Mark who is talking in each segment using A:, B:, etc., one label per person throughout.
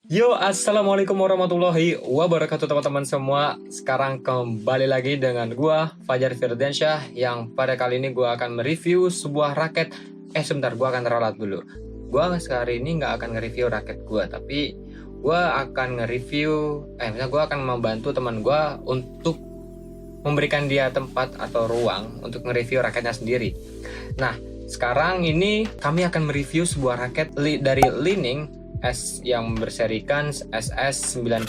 A: Yo, assalamualaikum warahmatullahi wabarakatuh teman-teman semua. Sekarang kembali lagi dengan gua Fajar Firdiansyah yang pada kali ini gua akan mereview sebuah raket. Sebentar, gua akan ralat dulu. Gua sekali ini nggak akan nge-review raket gua, tapi gua akan nge-review. Misalnya gua akan membantu teman gua untuk memberikan dia tempat atau ruang untuk nge-review raketnya sendiri. Nah, sekarang ini kami akan mereview sebuah raket dari Li-Ning yang berserikan SS99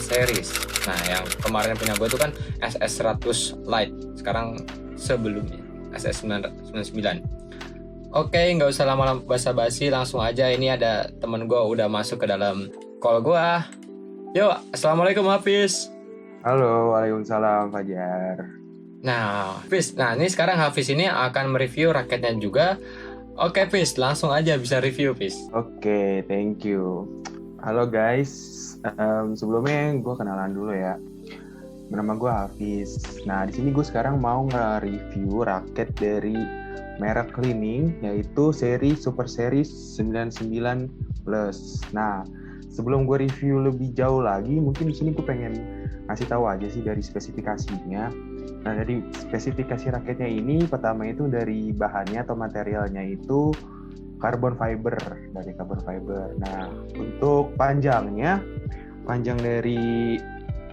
A: series. Nah, yang kemarin punya gue itu kan SS100 Lite. Sekarang sebelumnya SS99. Oke, nggak usah lama-lama basa-basi, langsung aja. Ini ada temen gue udah masuk ke dalam call gue. Yuk, assalamualaikum Hafiz.
B: Halo, waalaikumsalam Fajar.
A: Nah, Hafiz, ini sekarang Hafiz ini akan mereview raketnya juga. Oke, Fis, langsung aja bisa review, Fis.
B: Oke, thank you. Halo guys, sebelumnya gue kenalan dulu ya. Nama gue Hafiz. Nah, di sini gue sekarang mau nge-review raket dari merek Li-Ning, yaitu seri Super Series 99 Plus. Nah, sebelum gue review lebih jauh lagi, mungkin di sini gue pengen ngasih tahu aja sih dari spesifikasinya. Nah, dari spesifikasi raketnya ini, pertama itu dari bahannya atau materialnya itu carbon fiber, dari carbon fiber. Nah, untuk panjang dari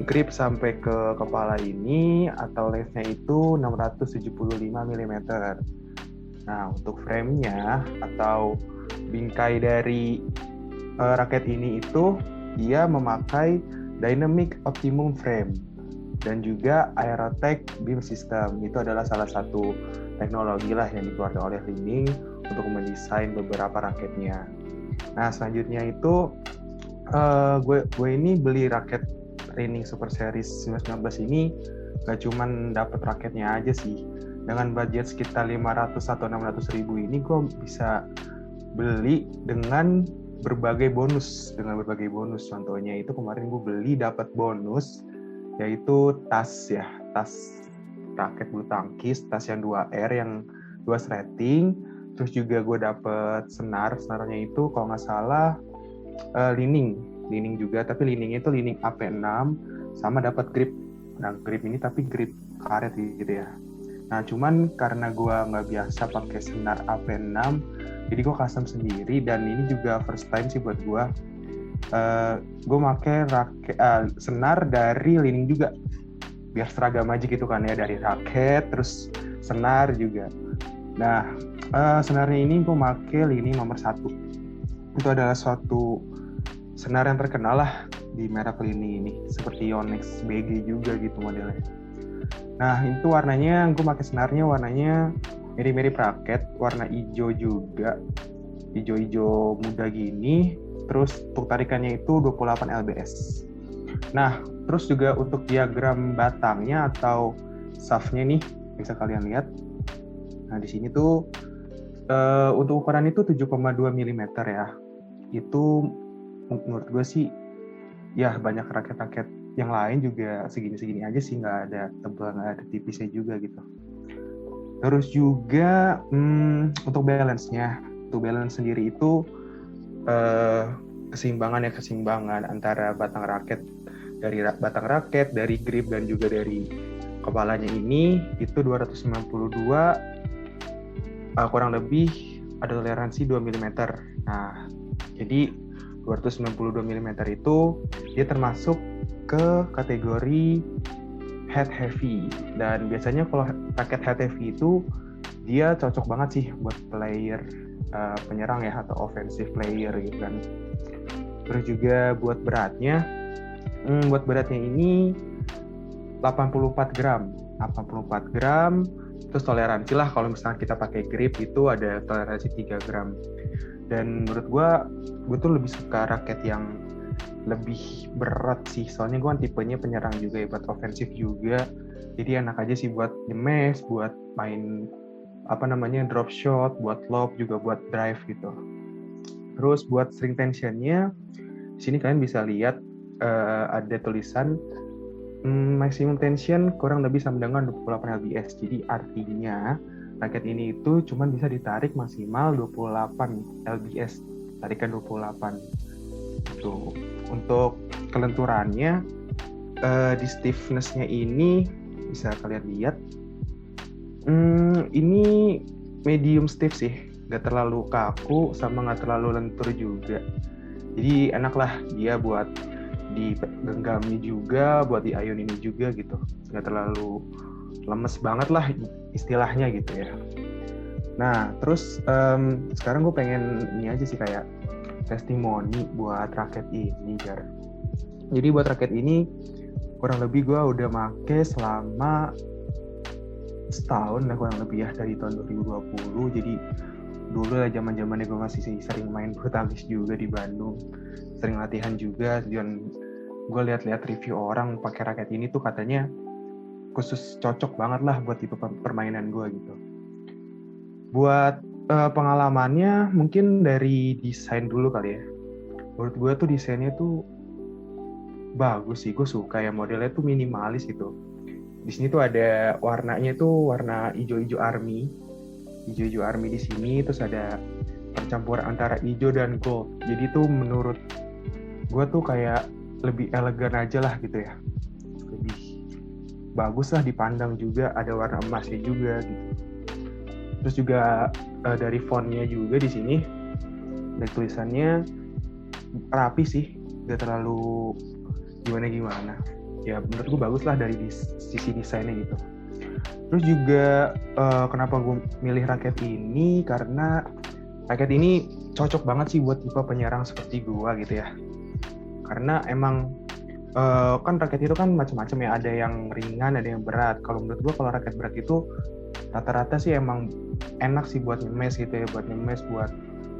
B: grip sampai ke kepala ini atau lengthnya itu 675 mm. Nah, untuk frame-nya atau bingkai dari raket ini itu dia memakai Dynamic Optimum Frame dan juga Aerotech Beam System. Itu adalah salah satu teknologi lah yang dikeluarkan oleh Li-Ning untuk mendesain beberapa raketnya. Nah, selanjutnya itu gue ini beli raket Li-Ning Super Series 19 ini gak cuman dapet raketnya aja sih. Dengan budget sekitar 500 atau 600 ribu ini gue bisa beli dengan berbagai bonus. Contohnya itu kemarin gue beli dapat bonus yaitu tas raket bulu tangkis, tas yang 2R yang 2 rating. Terus juga gue dapet senarnya itu kalau nggak salah Li-Ning juga, tapi Li-Ning itu Li-Ning AP6 sama dapat grip. Nah, grip ini tapi grip karet gitu ya. Nah, cuman karena gue nggak biasa pakai senar AP6, jadi gue custom sendiri, dan ini juga first time sih buat gue. Gue pakai senar dari Li-Ning juga, biar seragam aja gitu kan ya, dari raket terus senar juga. Nah, senarnya ini gue pakai Li-Ning nomor 1. Itu adalah suatu senar yang terkenal lah di merek Li-Ning ini, seperti Yonex BG juga gitu modelnya. Nah, itu warnanya, gue pakai senarnya warnanya mirip-mirip raket, warna hijau juga, hijau-hijau muda gini. Terus untuk tarikannya itu 28 lbs. Nah, terus juga untuk diagram batangnya atau shaftnya nih, bisa kalian lihat. Nah, di sini tuh untuk ukuran itu 7,2 mm ya. Itu menurut gue sih, ya banyak raket-raket yang lain juga segini-segini aja sih, nggak ada tebal, nggak ada tipisnya juga gitu. Terus juga untuk balance-nya, untuk balance sendiri itu keseimbangan antara batang raket, dari grip dan juga dari kepalanya ini itu 292, kurang lebih ada toleransi 2 mm. Nah, jadi 292 mm itu dia termasuk ke kategori head heavy, dan biasanya kalau raket head heavy itu dia cocok banget sih buat player penyerang ya, atau offensive player gitu kan. Terus juga buat beratnya ini 84 gram. Terus toleransi lah, kalau misalnya kita pakai grip itu ada toleransi 3 gram. Dan menurut gue tuh lebih suka raket yang lebih berat sih, soalnya gue kan tipenya penyerang juga ya, buat ofensif juga. Jadi enak aja sih buat nyemes, buat main drop shot, buat lob, juga buat drive gitu. Terus buat string tensionnya, di sini kalian bisa lihat ada tulisan maximum tension kurang lebih sama dengan 28 lbs. Jadi artinya raket ini itu cuma bisa ditarik maksimal 28 lbs, tarikan 28 gitu. Untuk kelenturannya, di stiffness-nya ini bisa kalian lihat. Ini medium stiff sih, nggak terlalu kaku sama nggak terlalu lentur juga. Jadi enak lah dia buat digenggamnya juga, buat diayunin juga gitu. Nggak terlalu lemes banget lah istilahnya gitu ya. Nah terus sekarang gue pengen ini aja sih, kayak testimoni buat raket ini, Jar. Jadi buat raket ini kurang lebih gue udah make selama setahun lah kurang lebih ya, dari tahun 2020. Jadi dulu lah zaman-zamannya gue masih sering main bulu tangkis juga di Bandung, sering latihan juga. Dan gue lihat-lihat review orang pakai raket ini tuh katanya khusus cocok banget lah buat tipe permainan gue gitu. Buat pengalamannya mungkin dari desain dulu kali ya. Menurut gue tuh desainnya tuh bagus sih, gue suka ya, modelnya tuh minimalis gitu. Di sini tuh ada warnanya tuh warna hijau-hijau army di sini, terus ada percampuran antara hijau dan gold. Jadi tuh menurut gue tuh kayak lebih elegan aja lah gitu ya, lebih bagus lah dipandang juga. Ada warna emasnya juga gitu. Terus juga dari fontnya juga di sini, dari tulisannya rapi sih, gak terlalu gimana. Ya menurut gue bagus lah dari sisi desainnya gitu. Terus juga kenapa gue milih raket ini, karena raket ini cocok banget sih buat tipe penyerang seperti gue gitu ya. Karena emang kan raket itu kan macam-macam ya, ada yang ringan, ada yang berat. Kalau menurut gue kalau raket berat itu rata-rata sih emang enak sih buat ngemes gitu ya, buat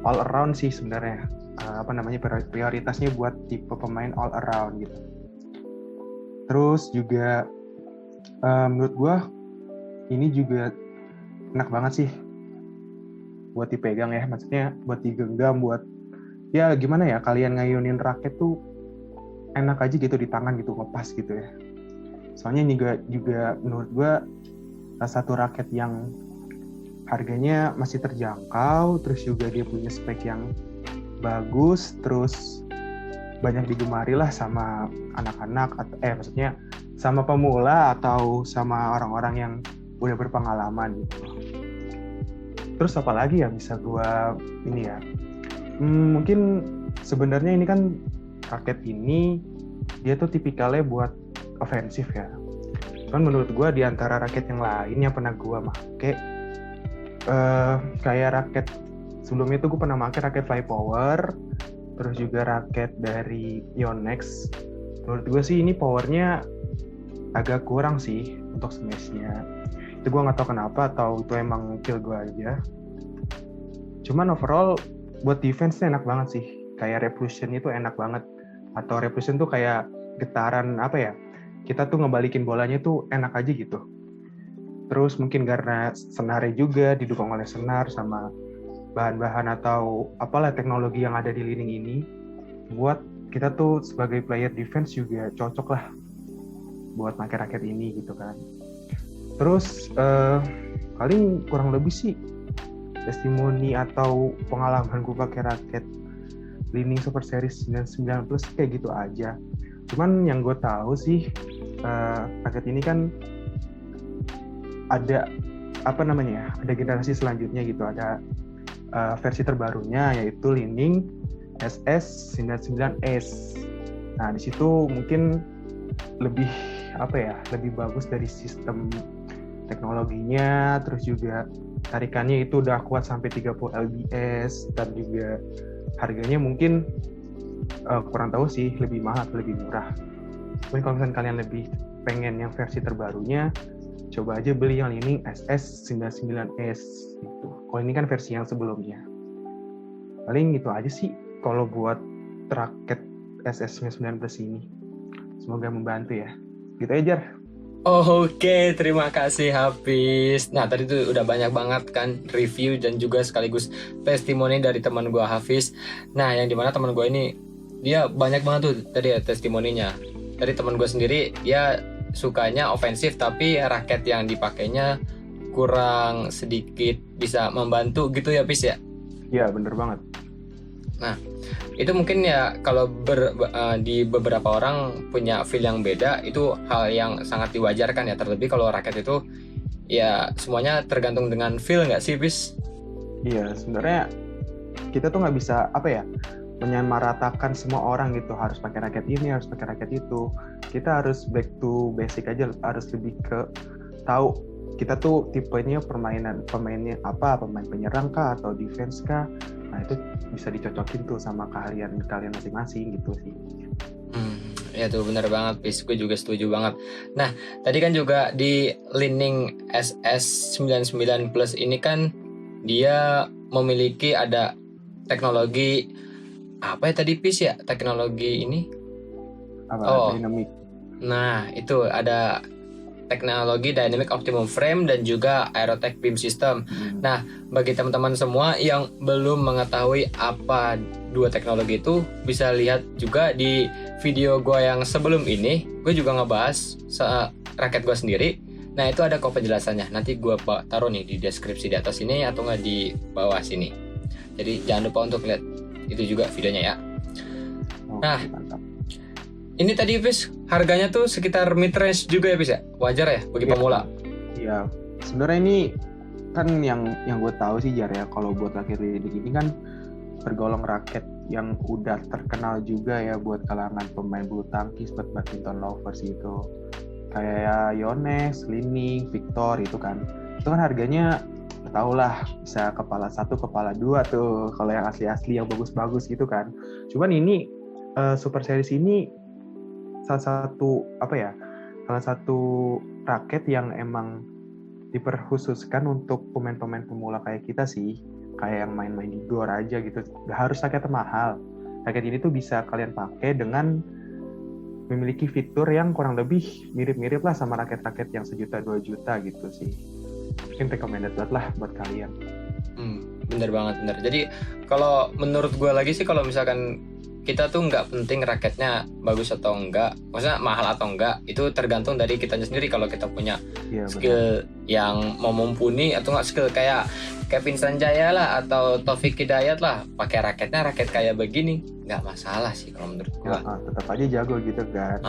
B: all around sih sebenarnya. Prioritasnya buat tipe pemain all around gitu. Terus juga menurut gue ini juga enak banget sih buat dipegang ya, maksudnya buat digenggam, buat ya gimana ya, kalian ngayunin raket tuh enak aja gitu di tangan gitu, ngepas gitu ya. Soalnya ini juga menurut gue salah satu raket yang harganya masih terjangkau, terus juga dia punya spek yang bagus, terus banyak digemari lah sama anak-anak, maksudnya sama pemula atau sama orang-orang yang udah berpengalaman gitu. Terus apa lagi ya bisa gua ini ya, mungkin sebenarnya ini kan raket ini dia tuh tipikalnya buat ofensif ya. Cuman menurut gua di antara raket yang lain yang pernah gua make, kayak raket sebelumnya tuh gua pernah make raket Fly Power, terus juga raket dari Yonex. Menurut gue sih ini powernya agak kurang sih untuk smashnya. Itu gue nggak tahu kenapa, atau itu emang kill gue aja. Cuman overall buat defense-nya enak banget sih. Kayak repulsion itu enak banget. Atau repulsion tuh kayak getaran apa ya, kita tuh ngebalikin bolanya tuh enak aja gitu. Terus mungkin karena senarnya juga didukung oleh senar sama bahan-bahan atau apalah teknologi yang ada di Li-Ning ini, buat kita tuh sebagai player defense juga cocok lah buat pakai raket ini gitu kan. Terus paling kurang lebih sih testimoni atau pengalaman gue pakai raket Li-Ning Super Series 99 Plus kayak gitu aja. Cuman yang gue tahu sih raket ini kan ada ada generasi selanjutnya gitu, ada versi terbarunya yaitu Li-Ning SS99S. Nah, di situ mungkin lebih bagus dari sistem teknologinya, terus juga tarikannya itu udah kuat sampai 30 lbs, dan juga harganya mungkin kurang tahu sih lebih mahal atau lebih murah. Tapi kalau misalnya kalian lebih pengen yang versi terbarunya, coba aja beli yang Li-Ning SS99S gitu. Kalau ini kan versi yang sebelumnya. Paling itu aja sih kalau buat raket SS99 Plus ini. Semoga membantu ya. Gitu aja, Jar.
A: Oke, terima kasih Hafiz. Nah, tadi tuh udah banyak banget kan review dan juga sekaligus testimoni dari teman gue Hafiz. Nah, yang dimana teman gue ini dia banyak banget tuh tadi ya testimoninya. Dari teman gue sendiri, dia sukanya ofensif tapi raket yang dipakainya kurang sedikit bisa membantu gitu ya, Hafiz ya?
B: Iya, bener banget.
A: Itu mungkin ya kalau di beberapa orang punya feel yang beda, itu hal yang sangat diwajarkan ya, terlebih kalau raket itu ya semuanya tergantung dengan feel nggak sih, Bis?
B: Iya, sebenarnya kita tuh nggak bisa menyamaratakan semua orang gitu, harus pakai raket ini, harus pakai raket itu. Kita harus back to basic aja, harus lebih ke tahu kita tuh tipenya pemainnya apa, pemain penyerang kah atau defense kah. Nah itu bisa dicocokin tuh sama keahlian kalian masing-masing gitu sih.
A: Ya tuh benar banget, Bis. Gue juga setuju banget. Nah, tadi kan juga di Li-Ning SS99 Plus ini kan dia memiliki ada teknologi apa ya tadi, Bis ya? Teknologi ini?
B: Dynamic.
A: Nah, itu ada teknologi Dynamic Optimum Frame dan juga Aerotech Beam System. Nah, bagi teman-teman semua yang belum mengetahui apa dua teknologi itu, bisa lihat juga di video gue yang sebelum ini. Gue juga ngebahas raket gue sendiri. Nah, itu ada kok penjelasannya. Nanti gue taruh nih di deskripsi di atas ini atau nggak di bawah sini. Jadi jangan lupa untuk lihat itu juga videonya ya. Nah, mantap. Ini tadi, Bis, harganya tuh sekitar mid-range juga ya, Bis ya? Wajar ya bagi pemula?
B: Iya, sebenarnya ini kan yang gue tahu sih, Jar ya, kalau buat Lucky League ini kan tergolong raket yang udah terkenal juga ya buat kalangan pemain bulu tangkis, buat badminton lovers gitu. Kayak Yonex, Li-Ning, Victor itu kan harganya tau lah bisa kepala 1, kepala 2 tuh kalau yang asli-asli yang bagus-bagus gitu kan. Cuman ini Super Series ini salah satu raket yang emang diperkhususkan untuk pemain-pemain pemula kayak kita sih, kayak yang main-main di gor aja gitu. Gak harus raket mahal. Raket ini tuh bisa kalian pakai dengan memiliki fitur yang kurang lebih mirip-mirip lah sama raket-raket yang 1 juta 2 juta gitu sih. Mungkin recommended banget lah buat kalian.
A: Bener banget. Jadi kalau menurut gue lagi sih, kalau misalkan kita tuh nggak penting raketnya bagus atau enggak, maksudnya mahal atau enggak, itu tergantung dari kitanya sendiri. Kalau kita punya skill yang mumpuni atau nggak skill kayak Kevin Sanjaya lah atau Taufik Hidayat lah, pakai raketnya raket kayak begini nggak masalah sih kalau menurut gua.
B: Tetap aja jago gitu kan.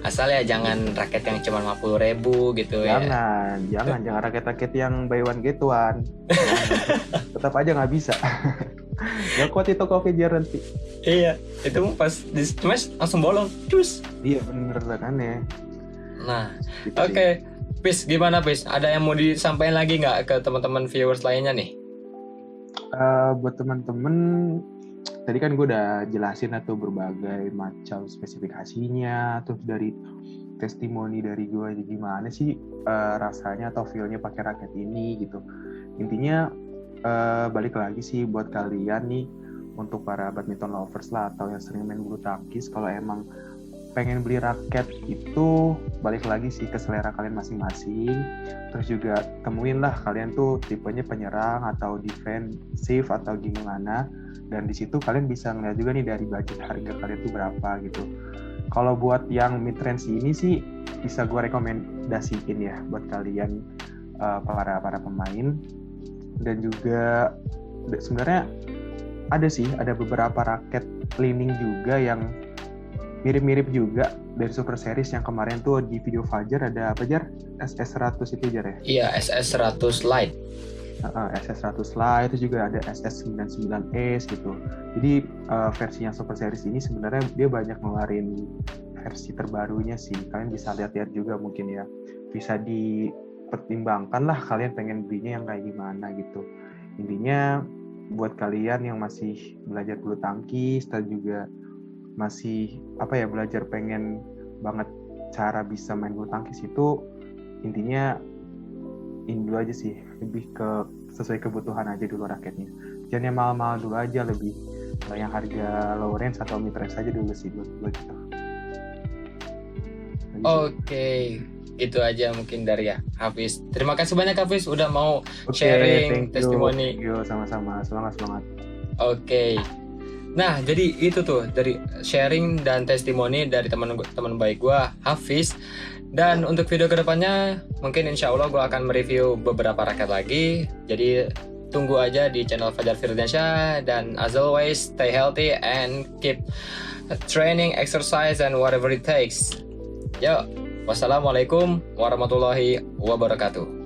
A: Asal ya jangan raket yang cuma 50.000 gitu.
B: Jangan raket-raket yang buy one get one. Tetap aja nggak bisa. Ya kuat itu kopi Jar nanti.
A: Iya, itu pas di smash langsung bolong, cus.
B: Iya bener kan ya.
A: Nah, gitu oke. Pis, gimana Pis? Ada yang mau disampaikan lagi nggak ke teman-teman viewers lainnya nih?
B: Buat teman-teman, tadi kan gue udah jelasin atau berbagai macam spesifikasinya, terus dari testimoni dari gue aja gimana sih rasanya atau feel-nya pakai raket ini gitu. Intinya balik lagi sih buat kalian nih, untuk para badminton lovers lah atau yang sering main bulu tangkis, kalau emang pengen beli raket itu balik lagi sih ke selera kalian masing-masing. Terus juga temuin lah kalian tuh tipenya penyerang atau defensif atau gimana, dan di situ kalian bisa ngeliat juga nih dari budget harga kalian tuh berapa gitu. Kalau buat yang mid range ini sih bisa gue rekomendasiin ya buat kalian para pemain. Dan juga sebenarnya ada beberapa raket Li-Ning juga yang mirip-mirip juga dari Super Series yang kemarin tuh di video Fajar. Ada apa Jar? SS100 itu Jar ya?
A: Iya, SS100 Lite.
B: SS100 Lite, itu juga ada SS99S gitu. Jadi versi yang Super Series ini sebenarnya dia banyak ngeluarin versi terbarunya sih. Kalian bisa lihat-lihat juga mungkin ya. Bisa dipertimbangkan lah kalian pengen belinya yang kayak gimana gitu. Intinya buat kalian yang masih belajar bulu tangkis dan juga masih belajar pengen banget cara bisa main bulu tangkis itu, intinya ini dulu aja sih, lebih ke sesuai kebutuhan aja dulu raketnya. Jangan yang mahal-mahal dulu aja, lebih yang harga low range atau mid range aja dulu sih buat gitu.
A: Oke. Itu aja mungkin dari ya Hafiz. Terima kasih banyak Hafiz udah mau sharing testimoni.
B: Sama-sama, semangat.
A: Oke. Nah, jadi itu tuh dari sharing dan testimoni dari teman baik gue Hafiz. Dan untuk video kedepannya mungkin insya Allah gue akan mereview beberapa raket lagi. Jadi tunggu aja di channel Fajar Firdansyah. Dan as always, stay healthy and keep training, exercise, and whatever it takes. Yo, wassalamualaikum warahmatullahi wabarakatuh.